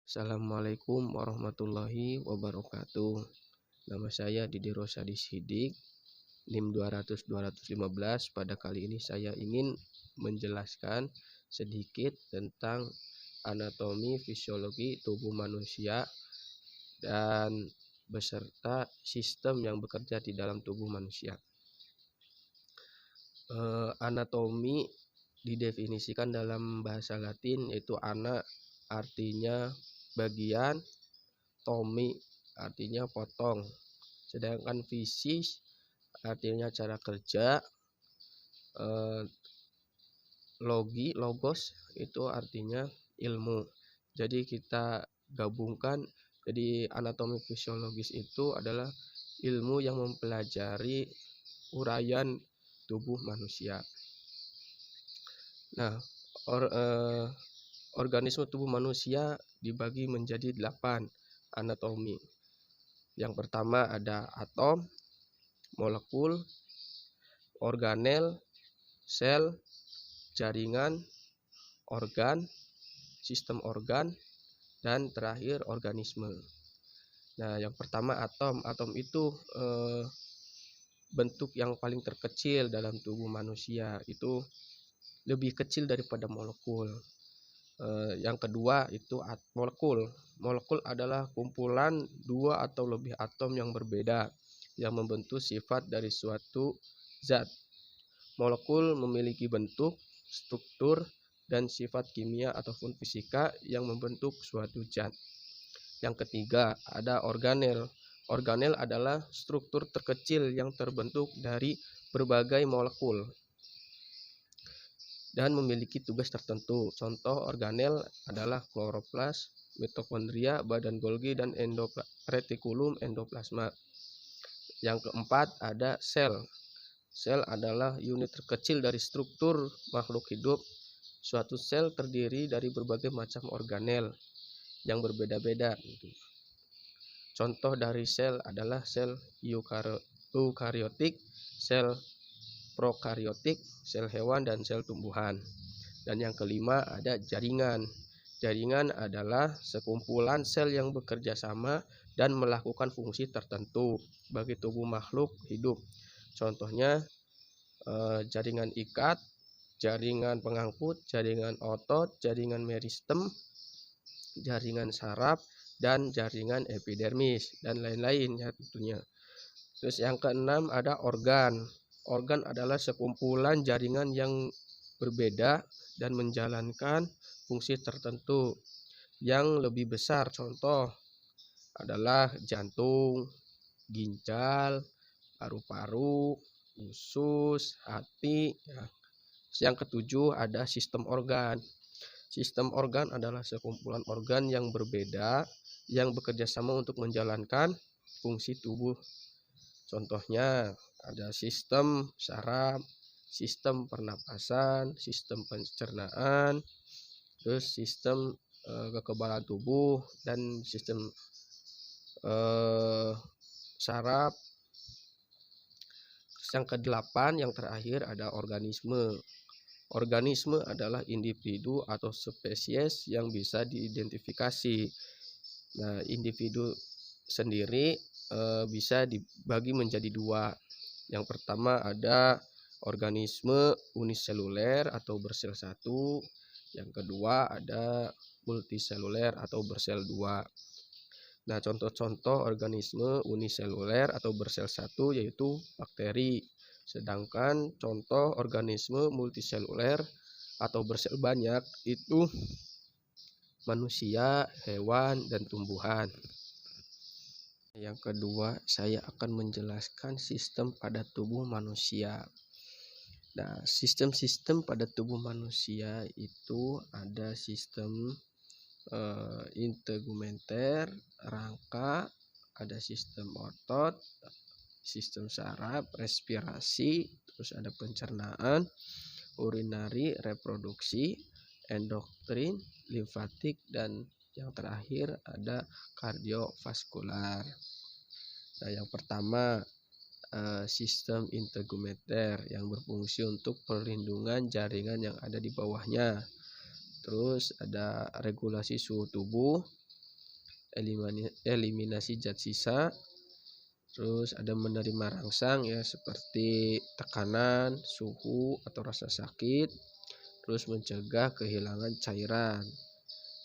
Assalamualaikum warahmatullahi wabarakatuh. Nama saya Didi Rosadi Sidik, NIM 200-215. Pada kali ini saya ingin menjelaskan sedikit tentang anatomi fisiologi tubuh manusia dan beserta sistem yang bekerja di dalam tubuh manusia. Anatomi didefinisikan dalam bahasa Latin yaitu ana, artinya bagian, tomi artinya potong, sedangkan fisis artinya cara kerja, logos itu artinya ilmu. Jadi kita gabungkan, jadi anatomi fisiologis itu adalah ilmu yang mempelajari uraian tubuh manusia. Nah, organisme tubuh manusia dibagi menjadi 8 anatomi. Yang pertama ada atom, molekul, organel, sel, jaringan, organ, sistem organ, dan terakhir organisme. Nah, yang pertama atom. Atom itu bentuk yang paling terkecil dalam tubuh manusia, itu lebih kecil daripada molekul. Yang kedua itu molekul. Molekul adalah kumpulan 2 atau lebih atom yang berbeda yang membentuk sifat dari suatu zat. Molekul memiliki bentuk, struktur, dan sifat kimia ataupun fisika yang membentuk suatu zat. Yang ketiga ada organel. Organel adalah struktur terkecil yang terbentuk dari berbagai molekul dan memiliki tugas tertentu. Contoh organel adalah kloroplas, mitokondria, badan Golgi, dan retikulum endoplasma. Yang keempat ada sel. Sel adalah unit terkecil dari struktur makhluk hidup. Suatu sel terdiri dari berbagai macam organel yang berbeda-beda. Contoh dari sel adalah sel eukariotik, sel prokariotik, sel hewan, dan sel tumbuhan. Dan yang kelima ada jaringan. Jaringan adalah sekumpulan sel yang bekerja sama dan melakukan fungsi tertentu bagi tubuh makhluk hidup. Contohnya jaringan ikat, jaringan pengangkut, jaringan otot, jaringan meristem, jaringan saraf, dan jaringan epidermis, dan lain-lain ya tentunya. Terus yang keenam ada organ. Organ adalah sekumpulan jaringan yang berbeda dan menjalankan fungsi tertentu yang lebih besar. Contoh adalah jantung, ginjal, paru-paru, usus, hati. Yang ketujuh ada sistem organ. Sistem organ adalah sekumpulan organ yang berbeda yang bekerja sama untuk menjalankan fungsi tubuh. Contohnya ada sistem saraf, sistem pernapasan, sistem pencernaan, terus sistem kekebalan tubuh, dan sistem saraf. Terus yang kedelapan, yang terakhir ada organisme. Organisme adalah individu atau spesies yang bisa diidentifikasi. Nah, individu sendiri bisa dibagi menjadi 2. Yang pertama ada organisme uniseluler atau bersel 1. Yang kedua ada multiseluler atau bersel 2. Nah, contoh-contoh organisme uniseluler atau bersel 1 yaitu bakteri. Sedangkan contoh organisme multiseluler atau bersel banyak itu manusia, hewan, dan tumbuhan. Yang kedua, saya akan menjelaskan sistem pada tubuh manusia. Nah, sistem-sistem pada tubuh manusia itu ada sistem integumenter, rangka, ada sistem otot, sistem saraf, respirasi, terus ada pencernaan, urinari, reproduksi, endokrin, limfatik, dan yang terakhir ada kardiovaskular. Nah, yang pertama sistem integumenter yang berfungsi untuk perlindungan jaringan yang ada di bawahnya. Terus ada regulasi suhu tubuh, eliminasi zat sisa. Terus ada menerima rangsang ya, seperti tekanan, suhu atau rasa sakit. Terus mencegah kehilangan cairan.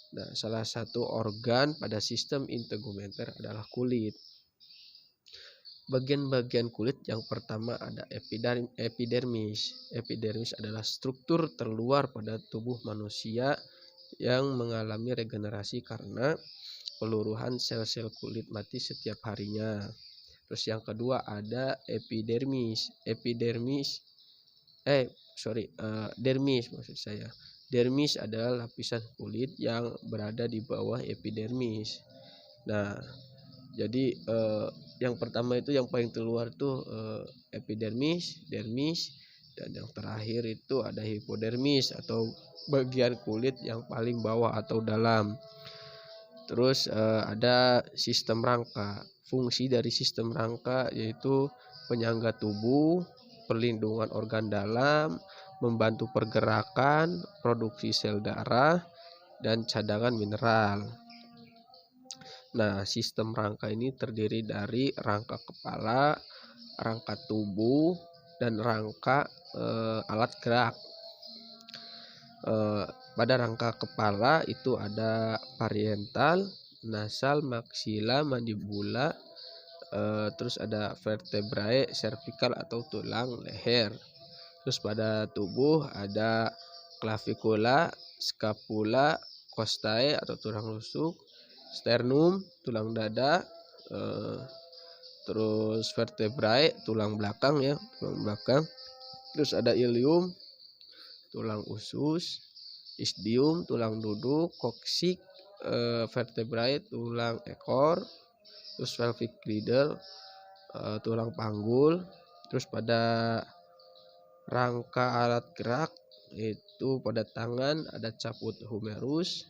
Nah, salah satu organ pada sistem integumenter adalah kulit. Bagian-bagian kulit yang pertama ada epidermis. Epidermis adalah struktur terluar pada tubuh manusia yang mengalami regenerasi karena peluruhan sel-sel kulit mati setiap harinya. Terus yang kedua ada epidermis. Dermis maksud saya. Dermis adalah lapisan kulit yang berada di bawah epidermis. Nah, jadi yang pertama itu yang paling keluar tuh epidermis, dermis, dan yang terakhir itu ada hipodermis atau bagian kulit yang paling bawah atau dalam. Terus ada sistem rangka. Fungsi dari sistem rangka yaitu penyangga tubuh, perlindungan organ dalam, membantu pergerakan, produksi sel darah, dan cadangan mineral. Nah, sistem rangka ini terdiri dari rangka kepala, rangka tubuh, dan rangka alat gerak. Pada rangka kepala itu ada parietal, nasal, maxilla, mandibula, terus ada vertebrae, cervical atau tulang leher. Terus pada tubuh ada clavicula, scapula, costae atau tulang rusuk, sternum, tulang dada, terus vertebrae, tulang belakang ya, tulang belakang. Terus ada ilium, tulang usus, ischium, tulang duduk, coccyx, vertebrae, tulang ekor, terus pelvic girdle, tulang panggul. Terus pada rangka alat gerak itu pada tangan ada caput humerus,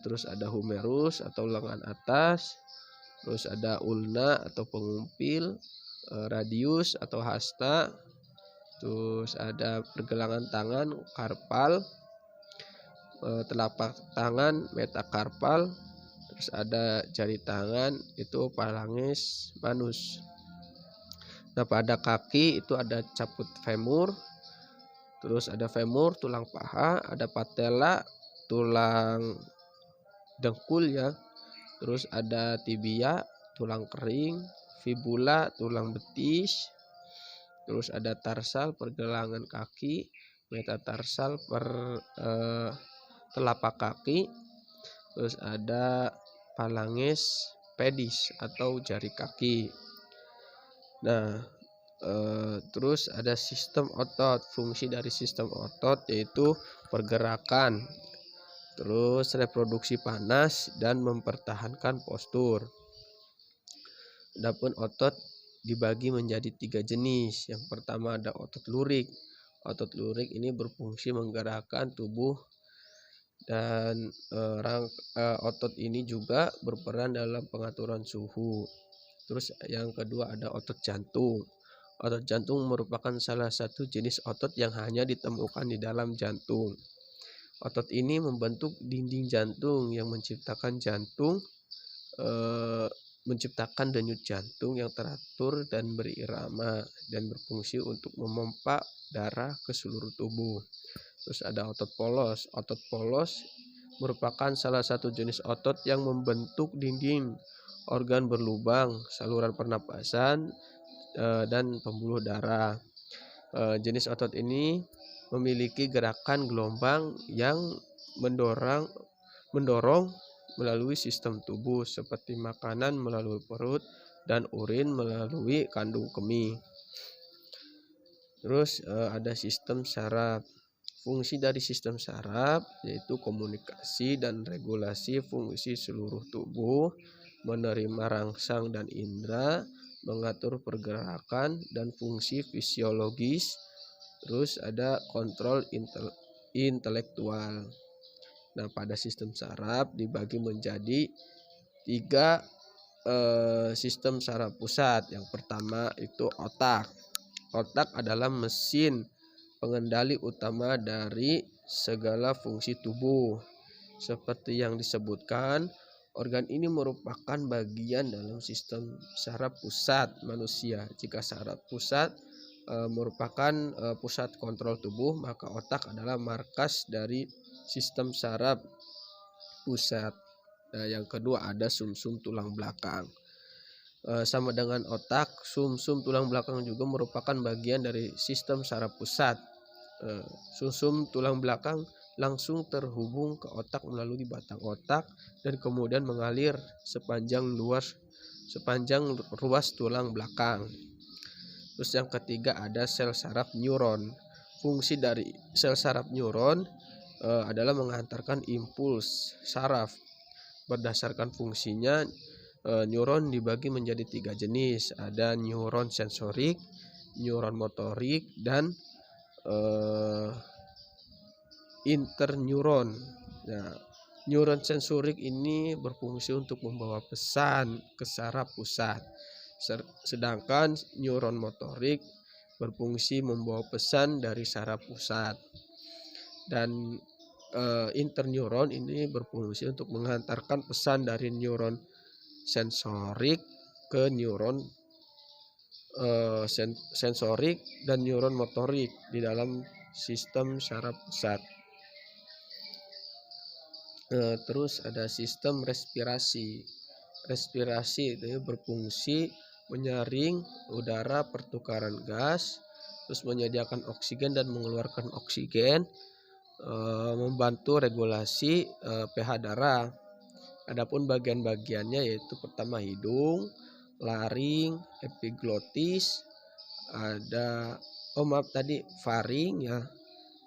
terus ada humerus atau lengan atas, terus ada ulna atau pengumpil, radius atau hasta, terus ada pergelangan tangan karpal, telapak tangan metakarpal, terus ada jari tangan itu phalanges manus. Nah, pada kaki itu ada caput femur, terus ada femur tulang paha, ada patella tulang dengkul ya, terus ada tibia tulang kering, fibula tulang betis, terus ada tarsal pergelangan kaki, metatarsal telapak kaki, terus ada phalanges pedis atau jari kaki. Nah, terus ada sistem otot. Fungsi dari sistem otot yaitu pergerakan, terus reproduksi panas, dan mempertahankan postur. Adapun otot dibagi menjadi 3 jenis. Yang pertama ada otot lurik. Otot lurik ini berfungsi menggerakkan tubuh, dan otot ini juga berperan dalam pengaturan suhu. Terus yang kedua ada otot jantung. Otot jantung merupakan salah satu jenis otot yang hanya ditemukan di dalam jantung. Otot ini membentuk dinding jantung yang menciptakan menciptakan denyut jantung yang teratur dan berirama, dan berfungsi untuk memompa darah ke seluruh tubuh. Terus ada otot polos. Otot polos merupakan salah satu jenis otot yang membentuk dinding organ berlubang, saluran pernapasan, dan pembuluh darah. Jenis otot ini memiliki gerakan gelombang yang mendorong melalui sistem tubuh, seperti makanan melalui perut dan urin melalui kandung kemih. Terus ada sistem saraf. Fungsi dari sistem saraf yaitu komunikasi dan regulasi fungsi seluruh tubuh, menerima rangsang dan indera, mengatur pergerakan dan fungsi fisiologis. Terus ada kontrol intelektual. Nah, pada sistem saraf dibagi menjadi 3 sistem saraf pusat. Yang pertama itu otak. Otak adalah mesin pengendali utama dari segala fungsi tubuh. Seperti yang disebutkan, Organ ini merupakan bagian dalam sistem saraf pusat manusia. Jika saraf pusat merupakan pusat kontrol tubuh, maka otak adalah markas dari sistem saraf pusat. Nah, yang kedua ada sumsum tulang belakang. Sama dengan otak, sumsum tulang belakang juga merupakan bagian dari sistem saraf pusat. Sumsum tulang belakang langsung terhubung ke otak melalui batang otak dan kemudian mengalir sepanjang ruas tulang belakang. Terus yang ketiga ada sel saraf neuron. Fungsi dari sel saraf neuron adalah mengantarkan impuls saraf. Berdasarkan fungsinya, neuron dibagi menjadi 3 jenis. Ada neuron sensorik, neuron motorik, dan interneuron. Nah, neuron sensorik ini berfungsi untuk membawa pesan ke saraf pusat, sedangkan neuron motorik berfungsi membawa pesan dari saraf pusat. Dan interneuron ini berfungsi untuk mengantarkan pesan dari neuron sensorik ke neuron sensorik dan neuron motorik di dalam sistem saraf pusat. Terus ada sistem respirasi. Respirasi itu berfungsi menyaring udara pertukaran gas, terus menyediakan oksigen dan mengeluarkan oksigen, membantu regulasi pH darah. Adapun bagian-bagiannya yaitu pertama hidung, laring, epiglotis, ada faring ya.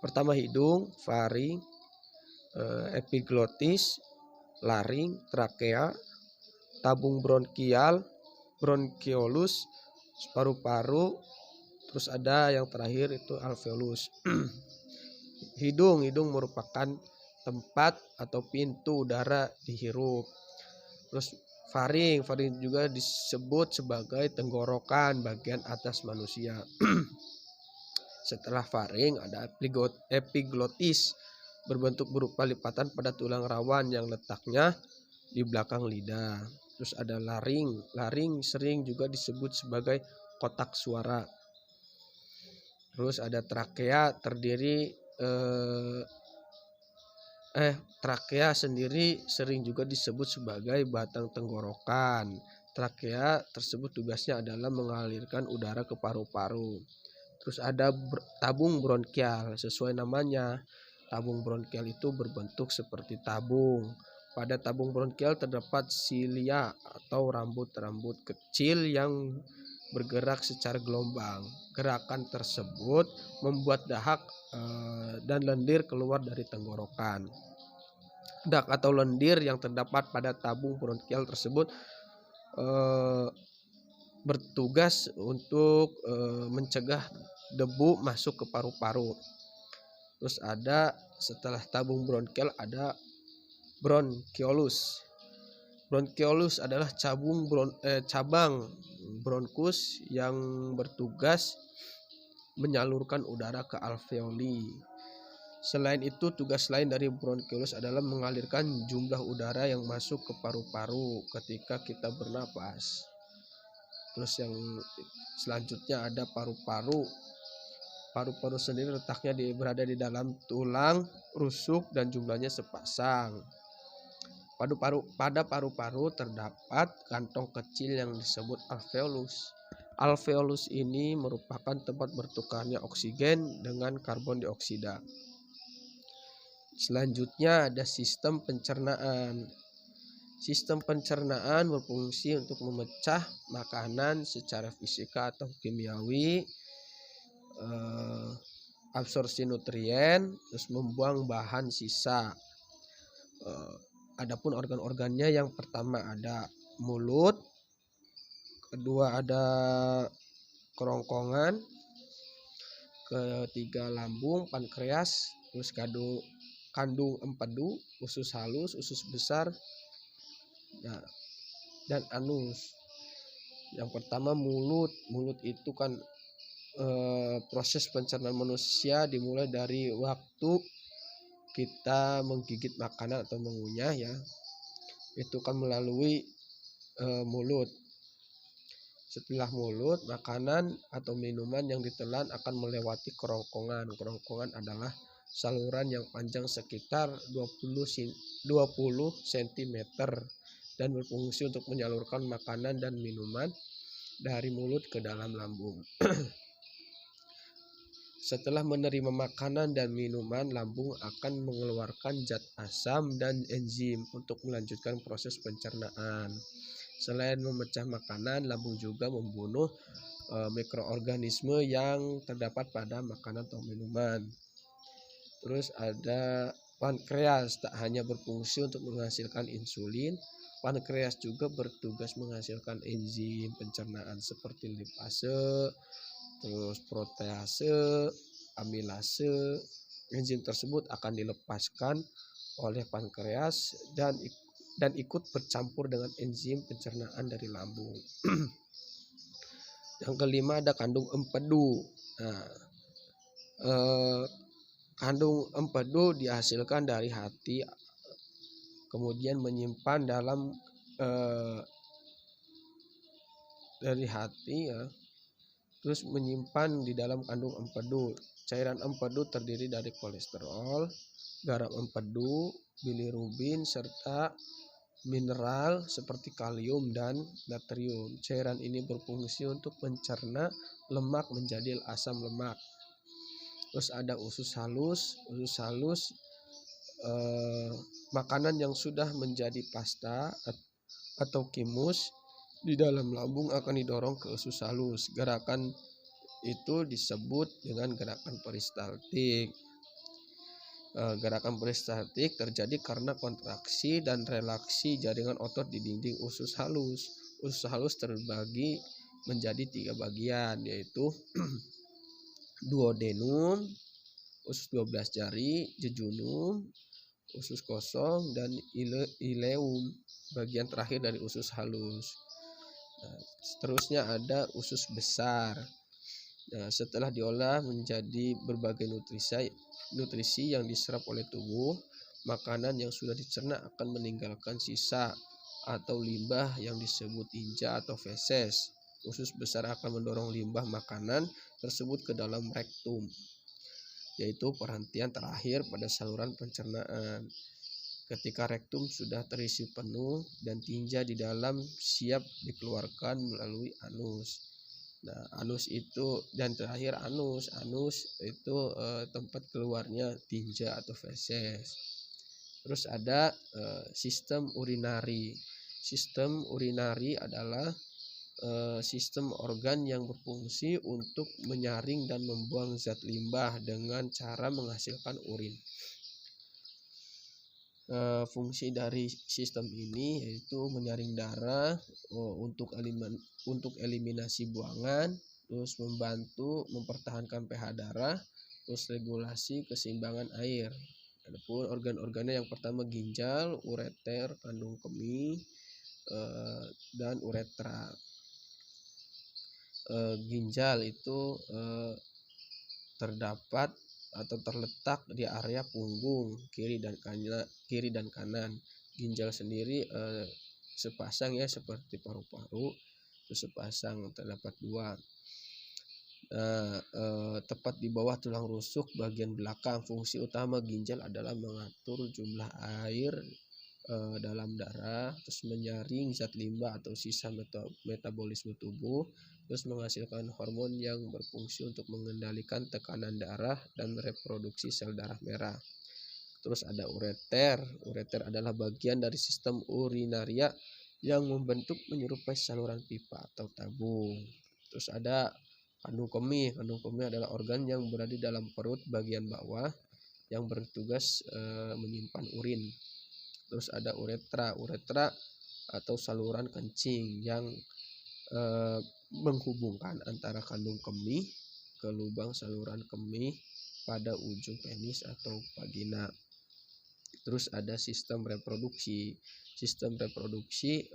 Pertama hidung, faring, epiglotis, laring, trakea, tabung bronkial, bronkiolus, paru-paru, terus ada yang terakhir itu alveolus. Hidung merupakan tempat atau pintu udara dihirup. Terus faring juga disebut sebagai tenggorokan bagian atas manusia. Setelah faring ada epiglotis, berbentuk berupa lipatan pada tulang rawan yang letaknya di belakang lidah. Terus ada laring sering juga disebut sebagai kotak suara. Terus ada trakea, trakea sendiri sering juga disebut sebagai batang tenggorokan. Trakea tersebut tugasnya adalah mengalirkan udara ke paru-paru. Terus ada tabung bronkial, sesuai namanya. Tabung bronkial itu berbentuk seperti tabung. Pada tabung bronkial terdapat silia atau rambut-rambut kecil yang bergerak secara gelombang. Gerakan tersebut membuat dahak dan lendir keluar dari tenggorokan. Dahak atau lendir yang terdapat pada tabung bronkial tersebut bertugas untuk mencegah debu masuk ke paru-paru. Terus ada setelah tabung bronkial ada bronkiolus. Bronkiolus adalah cabang bronkus yang bertugas menyalurkan udara ke alveoli. Selain itu, tugas lain dari bronkiolus adalah mengalirkan jumlah udara yang masuk ke paru-paru ketika kita bernapas. Terus yang selanjutnya ada paru-paru. Paru-paru sendiri letaknya berada di dalam tulang rusuk dan jumlahnya sepasang. Pada paru-paru terdapat kantong kecil yang disebut alveolus. Alveolus ini merupakan tempat bertukarnya oksigen dengan karbon dioksida. Selanjutnya ada sistem pencernaan. Sistem pencernaan berfungsi untuk memecah makanan secara fisika atau kimiawi, absorpsi nutrien, terus membuang bahan sisa. Adapun organ-organnya yang pertama ada mulut, kedua ada kerongkongan, ketiga lambung, pankreas, terus kandung empedu, usus halus, usus besar, dan anus. Yang pertama mulut itu kan proses pencernaan manusia dimulai dari waktu kita menggigit makanan atau mengunyah ya. itu kan melalui mulut. Setelah mulut, makanan atau minuman yang ditelan akan melewati kerongkongan. Kerongkongan adalah saluran yang panjang sekitar 20 cm dan berfungsi untuk menyalurkan makanan dan minuman dari mulut ke dalam lambung. Setelah menerima makanan dan minuman, lambung akan mengeluarkan zat asam dan enzim untuk melanjutkan proses pencernaan. Selain memecah makanan, lambung juga membunuh mikroorganisme yang terdapat pada makanan atau minuman. Terus ada pankreas, tak hanya berfungsi untuk menghasilkan insulin, pankreas juga bertugas menghasilkan enzim pencernaan seperti lipase, terus protease, amilase. Enzim tersebut akan dilepaskan oleh pankreas dan ikut bercampur dengan enzim pencernaan dari lambung. Yang kelima ada kandung empedu. Nah, kandung empedu dihasilkan dari hati, kemudian menyimpan dalam dari hati ya, terus menyimpan di dalam kandung empedu. Cairan empedu terdiri dari kolesterol, garam empedu, bilirubin, serta mineral seperti kalium dan natrium. Cairan ini berfungsi untuk mencerna lemak menjadi asam lemak. Terus ada usus halus. Usus halus makanan yang sudah menjadi pasta atau kimus di dalam lambung akan didorong ke usus halus. Gerakan itu disebut dengan gerakan peristaltik. Gerakan peristaltik terjadi karena kontraksi dan relaksi jaringan otot di dinding usus halus. Usus halus terbagi menjadi 3 bagian, yaitu duodenum, usus 12 jari, jejunum, usus kosong, dan ileum, bagian terakhir dari usus halus. Nah, seterusnya ada usus besar. Nah, setelah diolah menjadi berbagai nutrisi yang diserap oleh tubuh, makanan yang sudah dicerna akan meninggalkan sisa atau limbah yang disebut tinja atau feses. Usus besar akan mendorong limbah makanan tersebut ke dalam rektum, yaitu perhentian terakhir pada saluran pencernaan. Ketika rektum sudah terisi penuh dan tinja di dalam siap dikeluarkan melalui anus. Nah, anus itu dan terakhir anus itu tempat keluarnya tinja atau feses. Terus ada sistem urinari. Sistem urinari adalah sistem organ yang berfungsi untuk menyaring dan membuang zat limbah dengan cara menghasilkan urin. Fungsi dari sistem ini yaitu menyaring darah untuk eliminasi buangan, terus membantu mempertahankan pH darah, terus regulasi keseimbangan air. Adapun organ-organnya yang pertama ginjal, ureter, kandung kemih, dan uretra. Ginjal itu terdapat atau terletak di area punggung kiri dan kanan. Ginjal sendiri sepasang ya, seperti paru-paru, itu sepasang, terdapat 2. Tepat di bawah tulang rusuk bagian belakang. Fungsi utama ginjal adalah mengatur jumlah air dalam darah, terus menyaring zat limbah atau sisa metabolisme tubuh, terus menghasilkan hormon yang berfungsi untuk mengendalikan tekanan darah dan reproduksi sel darah merah. Terus ada ureter. Ureter adalah bagian dari sistem urinaria yang membentuk menyerupai saluran pipa atau tabung. Terus ada kandung kemih. Kandung kemih adalah organ yang berada di dalam perut bagian bawah yang bertugas menyimpan urin. Terus ada uretra. Uretra atau saluran kencing yang menghubungkan antara kandung kemih ke lubang saluran kemih pada ujung penis atau vagina. Terus ada sistem reproduksi. Sistem reproduksi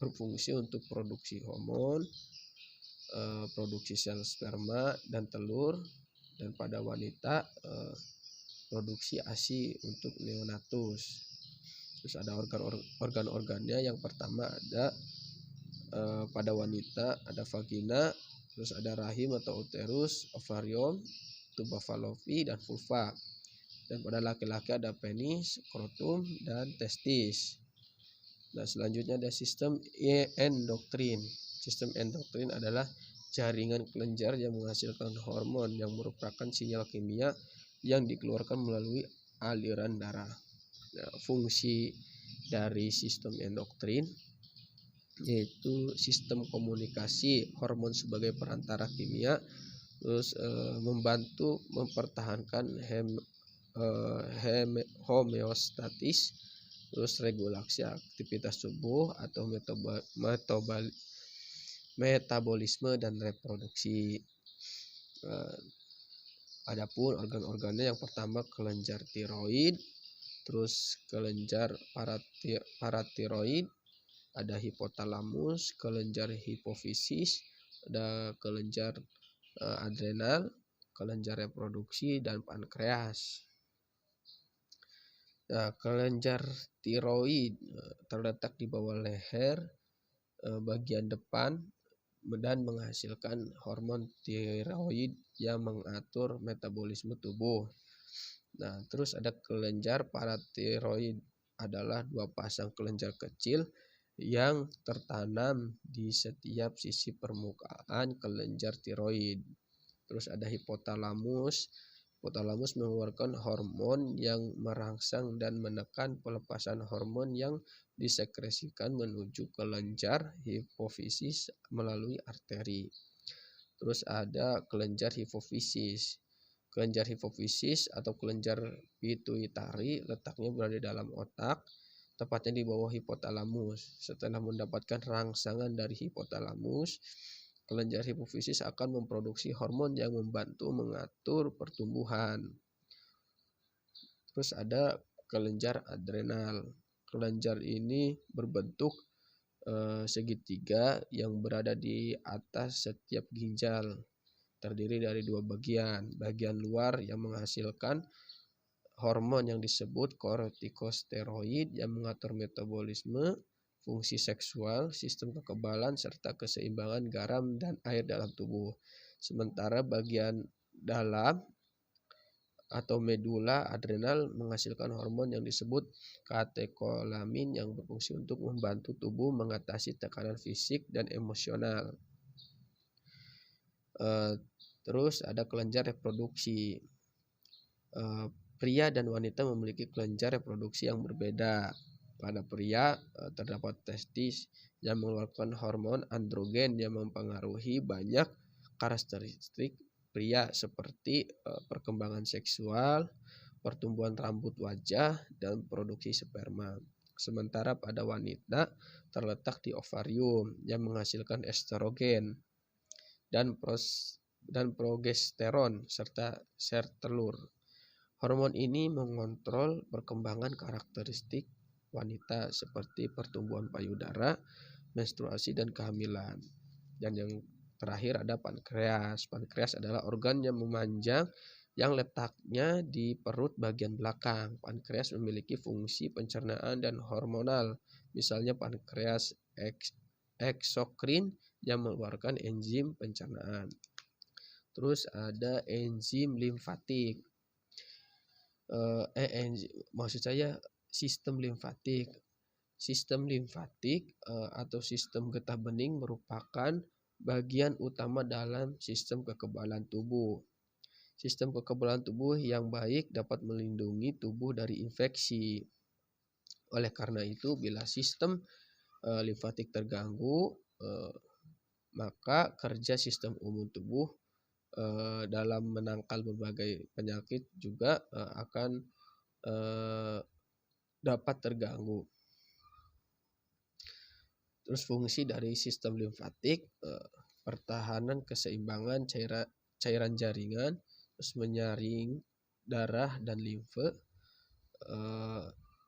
berfungsi untuk produksi hormon, produksi sel sperma dan telur, dan pada wanita produksi ASI untuk neonatus. Terus ada organ-organnya, yang pertama ada pada wanita ada vagina, terus ada rahim atau uterus, ovarium, tuba fallopi, dan vulva. Dan pada laki-laki ada penis, skrotum, dan testis. Nah, selanjutnya ada sistem endokrin. Sistem endokrin adalah jaringan kelenjar yang menghasilkan hormon yang merupakan sinyal kimia yang dikeluarkan melalui aliran darah. Nah, fungsi dari sistem endokrin yaitu sistem komunikasi hormon sebagai perantara kimia, terus membantu mempertahankan homeostatis, terus regulasi aktivitas tubuh atau metabolisme dan reproduksi. Adapun organ-organnya, yang pertama kelenjar tiroid, terus kelenjar paratiroid, ada hipotalamus, kelenjar hipofisis, ada kelenjar adrenal, kelenjar reproduksi, dan pankreas. Nah, kelenjar tiroid terletak di bawah leher bagian depan dan menghasilkan hormon tiroid yang mengatur metabolisme tubuh. Nah, terus ada kelenjar paratiroid, adalah dua pasang kelenjar kecil yang tertanam di setiap sisi permukaan kelenjar tiroid. Terus ada hipotalamus. Hipotalamus mengeluarkan hormon yang merangsang dan menekan pelepasan hormon yang disekresikan menuju kelenjar hipofisis melalui arteri. Terus ada kelenjar hipofisis. Kelenjar hipofisis atau kelenjar pituitari letaknya berada dalam otak, tepatnya di bawah hipotalamus. Setelah mendapatkan rangsangan dari hipotalamus, kelenjar hipofisis akan memproduksi hormon yang membantu mengatur pertumbuhan. Terus ada kelenjar adrenal. Kelenjar ini berbentuk segitiga yang berada di atas setiap ginjal. Terdiri dari dua bagian. Bagian luar yang menghasilkan hormon yang disebut kortikosteroid yang mengatur metabolisme, fungsi seksual, sistem kekebalan, serta keseimbangan garam dan air dalam tubuh. Sementara bagian dalam atau medula adrenal menghasilkan hormon yang disebut katekolamin yang berfungsi untuk membantu tubuh mengatasi tekanan fisik dan emosional. Terus ada kelenjar reproduksi. Pria dan wanita memiliki kelenjar reproduksi yang berbeda. Pada pria terdapat testis yang mengeluarkan hormon androgen yang mempengaruhi banyak karakteristik pria seperti perkembangan seksual, pertumbuhan rambut wajah, dan produksi sperma. Sementara pada wanita terletak di ovarium yang menghasilkan estrogen dan progesteron serta sel telur. Hormon ini mengontrol perkembangan karakteristik wanita seperti pertumbuhan payudara, menstruasi, dan kehamilan. Dan yang terakhir ada pankreas. Pankreas adalah organ yang memanjang yang letaknya di perut bagian belakang. Pankreas memiliki fungsi pencernaan dan hormonal. Misalnya pankreas eksokrin yang mengeluarkan enzim pencernaan. Terus ada enzim limfatik. Maksud saya sistem limfatik. Sistem limfatik atau sistem getah bening merupakan bagian utama dalam sistem kekebalan tubuh. Sistem kekebalan tubuh yang baik dapat melindungi tubuh dari infeksi. Oleh karena itu, bila sistem limfatik terganggu, maka kerja sistem umum tubuh dalam menangkal berbagai penyakit juga akan dapat terganggu. Terus fungsi dari sistem limfatik, pertahanan keseimbangan cairan jaringan, terus menyaring darah dan limfe,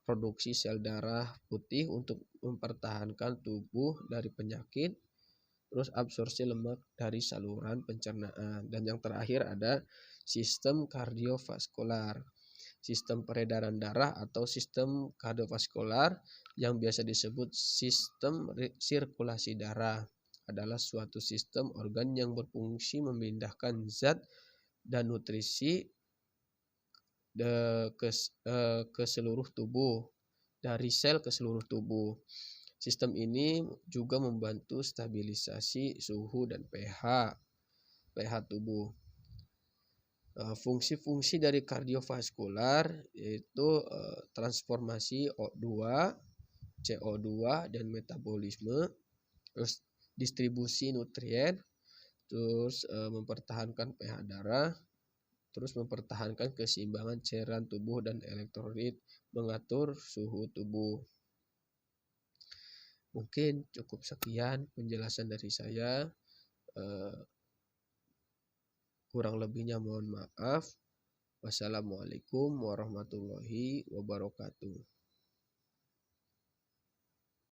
produksi sel darah putih untuk mempertahankan tubuh dari penyakit, terus absorpsi lemak dari saluran pencernaan. Dan yang terakhir ada sistem kardiovaskular. Sistem peredaran darah atau sistem kardiovaskular yang biasa disebut sistem sirkulasi darah adalah suatu sistem organ yang berfungsi memindahkan zat dan nutrisi ke seluruh tubuh, dari sel ke seluruh tubuh. Sistem ini juga membantu stabilisasi suhu dan pH tubuh. Fungsi-fungsi dari kardiovaskular yaitu transformasi O2, CO2 dan metabolisme, terus distribusi nutrien, terus mempertahankan pH darah, terus mempertahankan keseimbangan cairan tubuh dan elektrolit, mengatur suhu tubuh. Mungkin cukup sekian penjelasan dari saya. Kurang lebihnya mohon maaf. Wassalamualaikum warahmatullahi wabarakatuh.